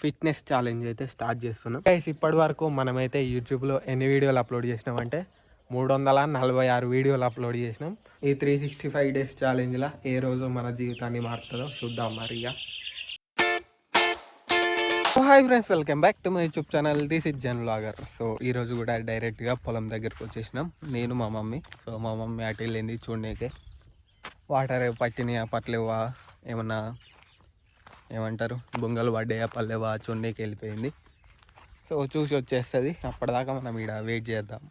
Fitness challenge అయితే start చేస్తున్నాం guys. ఇప్పటి వరకు మనమైతే యూట్యూబ్లో ఎన్ని వీడియోలు అప్లోడ్ చేసినామంటే 346 వీడియోలు అప్లోడ్ చేసినాం. ఈ 365 డేస్ ఛాలెంజ్లో ఏ రోజు మన జీవితాన్ని మారుతుందో చూద్దాం మరి. ఇక hi friends, welcome back to my YouTube channel. This is Jan vlogger. So ఈరోజు కూడా డైరెక్ట్గా పొలం దగ్గరికి వచ్చేసినాం, నేను మా మమ్మీ. సో మా మమ్మీ అటు వెళ్ళింది చూడనీకే. వాటర్ పట్టినాయా పట్టలేవా, ఏమన్నా ఏమంటారు బొంగలు పడ్డాయా పల్లెవా చూడనీకి వెళ్ళిపోయింది. సో చూసి వచ్చేస్తుంది, అప్పటిదాకా మనం ఇక్కడ వెయిట్ చేద్దాం.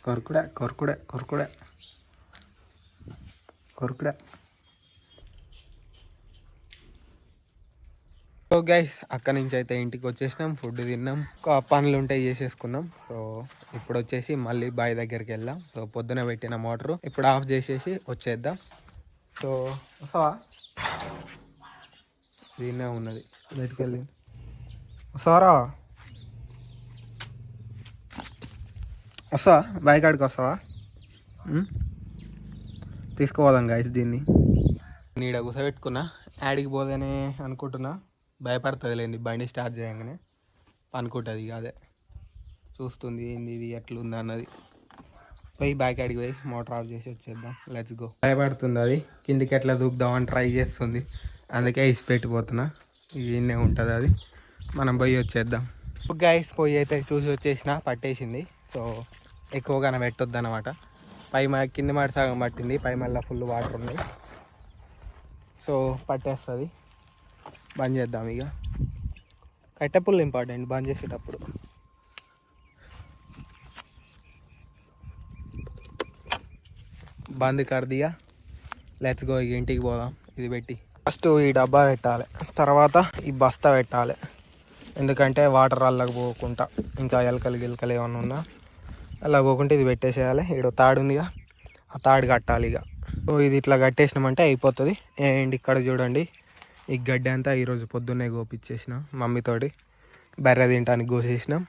కొరుకుడా కొరుకుడా కొరుకుడా కొరుకుడా. సో గైస్, అక్కడి నుంచి అయితే ఇంటికి వచ్చేసినాం, ఫుడ్ తిన్నాం, పనులు ఉంటాయి చేసేసుకున్నాం. సో ఇప్పుడు వచ్చేసి మళ్ళీ బావి దగ్గరికి వెళ్దాం. సో పొద్దున పెట్టిన మోటరు ఇప్పుడు ఆఫ్ చేసేసి వచ్చేద్దాం. సో వస్తావా, దీన్నే ఉన్నది బయటికి వెళ్ళి వస్తావా, వస్తావా బావి కాడికి వస్తావా, తీసుకుపోదాం గైస్. దీన్ని నీడ కూసబెట్టుకున్నా, యాడికి పోదనే అనుకుంటున్నా. భయపడుతుందిలేండి, బండి స్టార్ట్ చేయగానే అనుకుంటుంది. ఇక అదే చూస్తుంది ఏంది ఇది ఎట్లుంది అన్నది. పోయి బ్యాక్ అడిగి పోయి మోటార్ ఆఫ్ చేసి వచ్చేద్దాం. Let's go. భయపడుతుంది, అది కిందికి ఎట్లా దూకుదామని ట్రై చేస్తుంది, అందుకే ఇసి పెట్టిపోతున్నా. ఇన్నే ఉంటుంది అది, మనం పోయి వచ్చేద్దాం. గైస్ పోయి అయితే చూసి వచ్చేసిన, పట్టేసింది. సో ఎక్కువగానే పెట్టొద్దు అన్నమాట. కింది మాట సగం పట్టింది, పై మళ్ళీ ఫుల్ వాటర్ ఉన్నాయి. సో పట్టేస్తుంది, బంద్ చేద్దాం. ఇక కట్టెపుల్లు ఇంపార్టెంట్ బంద్ చేసేటప్పుడు. బంద్ కర్దియా, లెట్స్ గో. ఇక ఇంటికి పోదాం. ఇది పెట్టి ఫస్ట్ ఈ డబ్బా పెట్టాలి, తర్వాత ఈ బస్తా పెట్టాలి. ఎందుకంటే వాటర్ అల్లకి పోకుండా, ఇంకా ఎలకలు గిలకలు ఏమన్నా ఉన్నా అలా పోకుంటే ఇది పెట్టేసేయాలి. ఇక్కడ తాడు ఉందిగా, ఆ తాడు కట్టాలి ఇక. సో ఇది ఇట్లా కట్టేసినామంటే అయిపోతుంది. అండ్ ఇక్కడ చూడండి, ఈ గడ్డి అంతా ఈరోజు పొద్దున్నే గోపిచ్చేసిన మమ్మీతోటి. బెర్ర తింటానికి కోసేసినాం.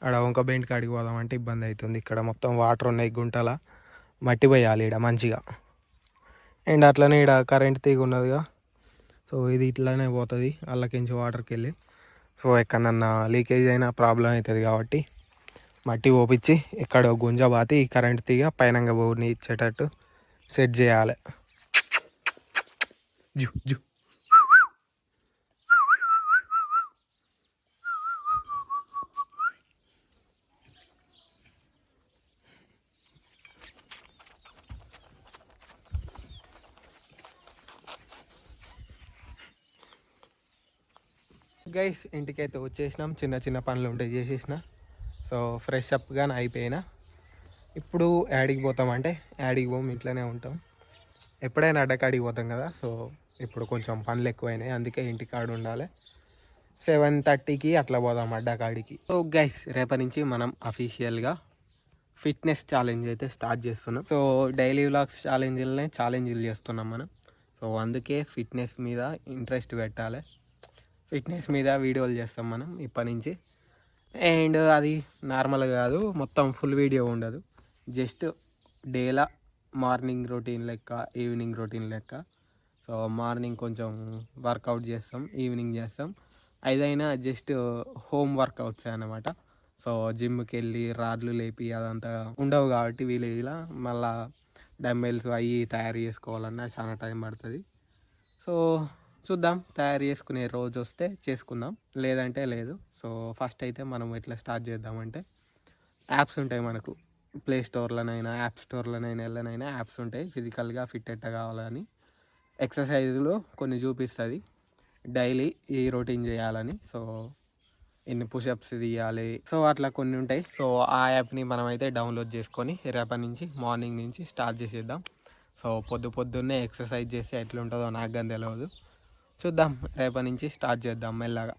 ఆడ వంక బెంట్ కాడికి పోదామంటే ఇబ్బంది అవుతుంది. ఇక్కడ మొత్తం వాటర్ ఉన్నాయి, గుంటల మట్టి పోయాలి ఇక్కడ మంచిగా. అండ్ అట్లనే ఇక్కడ కరెంట్ తీగ ఉన్నదిగా, సో ఇది ఇట్లానే పోతుంది అల్లకించి వాటర్కి వెళ్ళి. సో ఎక్కడన్నా లీకేజ్ అయినా ప్రాబ్లం అవుతుంది కాబట్టి మట్టి పోపించి ఎక్కడో గుంజ బాతి కరెంట్ తీగ పైనంగా బోర్ని ఇచ్చేటట్టు సెట్ చేయాలి. జు జు గైస్, ఇంటికైతే వచ్చేసినాం. చిన్న చిన్న పనులు ఉంటాయి చేసేసిన. సో ఫ్రెష్ అప్గా అయిపోయినా. ఇప్పుడు యాడికి పోతామంటే యాడికి పోం, ఇంట్లోనే ఉంటాం. ఎప్పుడైనా అడ్డకాడికి పోతాం కదా. సో ఇప్పుడు కొంచెం పనులు ఎక్కువైనాయి, అందుకే ఇంటికాడ ఉండాలి. 7:30కి అట్లా పోదాం అడ్డకాడికి. సో గైస్, రేపటి నుంచి మనం అఫీషియల్గా ఫిట్నెస్ ఛాలెంజ్ అయితే స్టార్ట్ చేస్తున్నాం. సో డైలీ వ్లాగ్స్ ఛాలెంజ్లు చేస్తున్నాం మనం. సో అందుకే ఫిట్నెస్ మీద ఇంట్రెస్ట్ పెట్టాలి, ఫిట్నెస్ మీద వీడియోలు చేస్తాం మనం ఇప్పటి నుంచి. అండ్ అది నార్మల్ కాదు, మొత్తం ఫుల్ వీడియో ఉండదు, జస్ట్ డేలా మార్నింగ్ రొటీన్ లెక్క, ఈవినింగ్ రొటీన్ లెక్క. సో మార్నింగ్ కొంచెం వర్కౌట్ చేస్తాం, ఈవినింగ్ చేస్తాం. అదైనా జస్ట్ హోమ్ వర్కౌట్స్ అన్నమాట. సో జిమ్కి వెళ్ళి రాడ్లు లేపి అదంతా ఉండవు కాబట్టి విలేజ్లో మళ్ళా డంబెల్స్ అవి తయారు చేసుకోవాలన్నా చాలా టైం పడుతుంది. సో చూద్దాం, తయారు చేసుకునే రోజు వస్తే చేసుకుందాం, లేదంటే లేదు. సో ఫస్ట్ అయితే మనం ఎట్లా స్టార్ట్ చేద్దామంటే, యాప్స్ ఉంటాయి మనకు, ప్లే స్టోర్లోనైనా యాప్ స్టోర్లోనైనా వెళ్ళనైనా యాప్స్ ఉంటాయి, ఫిజికల్గా ఫిట్ ఎట్ట కావాలని. ఎక్సర్సైజులు కొన్ని చూపిస్తుంది డైలీ ఈ రొటీన్ చేయాలని. సో ఎన్ని పుషప్స్ తీయాలి, సో అట్లా కొన్ని ఉంటాయి. సో ఆ యాప్ని మనం అయితే డౌన్లోడ్ చేసుకొని రేపటి నుంచి మార్నింగ్ నుంచి స్టార్ట్ చేసేద్దాం. సో పొద్దున్నే ఎక్సర్సైజ్ చేస్తే ఎట్లుంటుందో నాకు కానీ తెలియదు. చూద్దాం, రేపటి నుంచి స్టార్ట్ చేద్దాం మెల్లగా.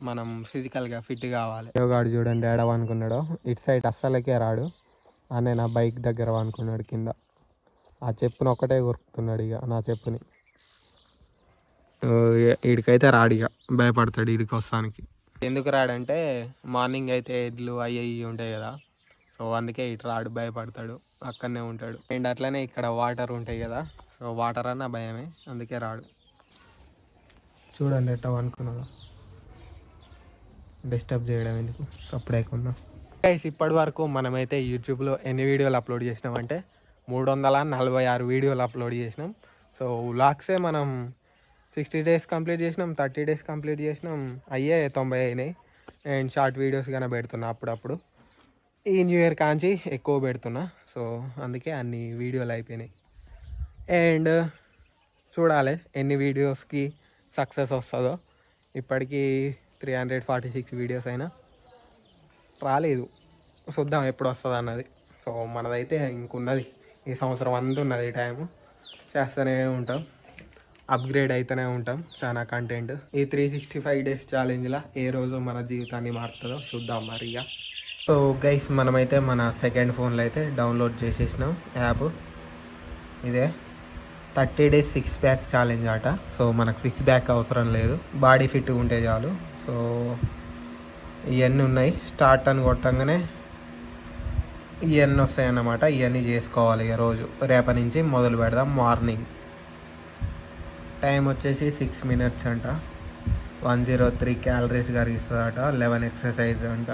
మనం ఫిజికల్గా ఫిట్ కావాలి. యోగాడు చూడండి ఏడవ అనుకున్నాడు, ఇటు సైడ్ అస్సలకే రాడు. అనే నా బైక్ దగ్గర అనుకున్నాడు కింద. ఆ చెప్పుని ఒక్కటే కొరుకుతున్నాడు ఇక నా చెప్పుని. వీడికైతే రాడు, ఇక భయపడతాడు వీడికి వస్తానికి. ఎందుకు రాడంటే మార్నింగ్ అయితే ఎడ్లు అవి ఉంటాయి కదా, సో అందుకే ఇటు రాడు, భయపడతాడు, అక్కడనే ఉంటాడు. అండ్ అట్లనే ఇక్కడ వాటర్ ఉంటాయి కదా, సో వాటర్ అన్న భయమే, అందుకే రాడు. చూడండి ఎట్టా అనుకున్నాడు, డిస్టర్బ్ చేయడం ఎందుకు, సప్పుడేకున్నా. గైస్ ఇప్పటి వరకు మనమైతే యూట్యూబ్లో ఎన్ని వీడియోలు అప్లోడ్ చేసినామంటే 346 వీడియోలు అప్లోడ్ చేసినాం. సో వ్లాగ్సే మనం 60 డేస్ కంప్లీట్ చేసినాం, 30 డేస్ కంప్లీట్ చేసినాం, అయ్యే 90 అయినాయి. అండ్ షార్ట్ వీడియోస్ కానీ పెడుతున్నా అప్పుడప్పుడు. ఈ న్యూ ఇయర్ కాంచి ఎక్కువ పెడుతున్నా, సో అందుకే అన్ని వీడియోలు అయిపోయినాయి. అండ్ చూడాలి ఎన్ని వీడియోస్కి సక్సెస్ వస్తుందో. ఇప్పటికీ 346 వీడియోస్ అయినా రాలేదు, చూద్దాం ఎప్పుడు వస్తుంది అన్నది. సో మనదైతే ఇంకున్నది, ఈ సంవత్సరం అంతా ఉన్నది టైము, చేస్తూనే ఉంటాం, అప్గ్రేడ్ అయితేనే ఉంటాం చాలా కంటెంట్. ఈ 365 డేస్ ఛాలెంజ్లో ఏ రోజు మన జీవితాన్ని మారుతుందో చూద్దాం మరి ఇక. సో గైస్ మనమైతే మన సెకండ్ ఫోన్లో అయితే డౌన్లోడ్ చేసేసినాం యాప్. ఇదే 30 డేస్ 6 ప్యాక్ ఛాలెంజ్ ఆట. సో మనకు 6 ప్యాక్ అవసరం లేదు, బాడీ ఫిట్గా ఉంటే చాలు. సో ఇవన్నీ ఉన్నాయి, స్టార్ట్ అని కొట్టంగానే ఇవన్నీ వస్తాయి అన్నమాట. ఇవన్నీ చేసుకోవాలి ఇక రోజు. రేపటి నుంచి మొదలు పెడదాం. మార్నింగ్ టైం వచ్చేసి 6 minutes అంట, 103 క్యాలరీస్ కరిగిస్తుందట, 11 ఎక్సర్సైజ్ అంట,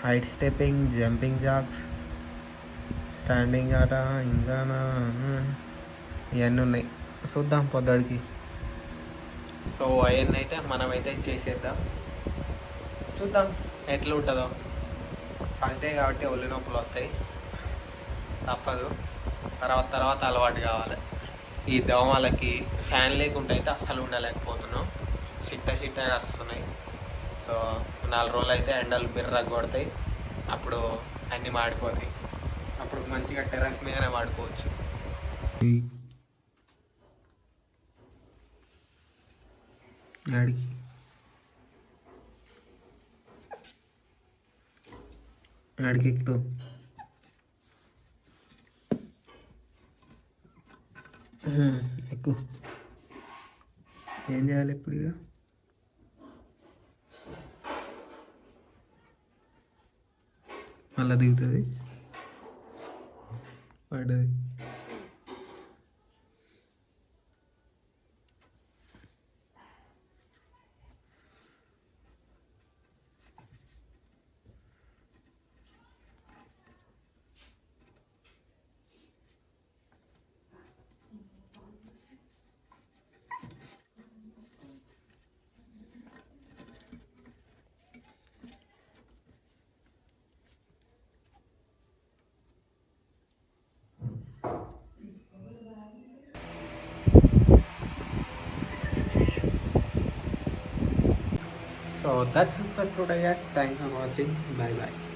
height stepping, jumping jacks, standing ఆట, ఇంకా ఇవన్నీ ఉన్నాయి, చూద్దాం పొద్దుడికి. సో అవన్నీ అయితే మనమైతే చేసేద్దాం, చూద్దాం ఎట్లా ఉంటుందో. ఫస్ట్ డే కాబట్టి ఒళ్ళు నొప్పులు వస్తాయి, తప్పదు. తర్వాత అలవాటు కావాలి. ఈ దోమలకి ఫ్యాన్ లేకుండా అయితే అస్సలు ఉండలేకపోతున్నాం, చిట్టగా వస్తున్నాయి. సో 4 రోజులు అయితే ఎండలు బిర్రగా కొడతాయి, అప్పుడు అన్నీ మాడిపోతాయి. అప్పుడు మంచిగా టెర్రస్ మీదనే వాడుకోవచ్చు. ఆడికి ఎక్కుతావు, ఎక్కువ ఏం చేయాలి ఇప్పుడు ఇక? మళ్ళీ దిగుతుంది, పడ్డది. So that's it for today guys. Thanks for watching. Bye bye.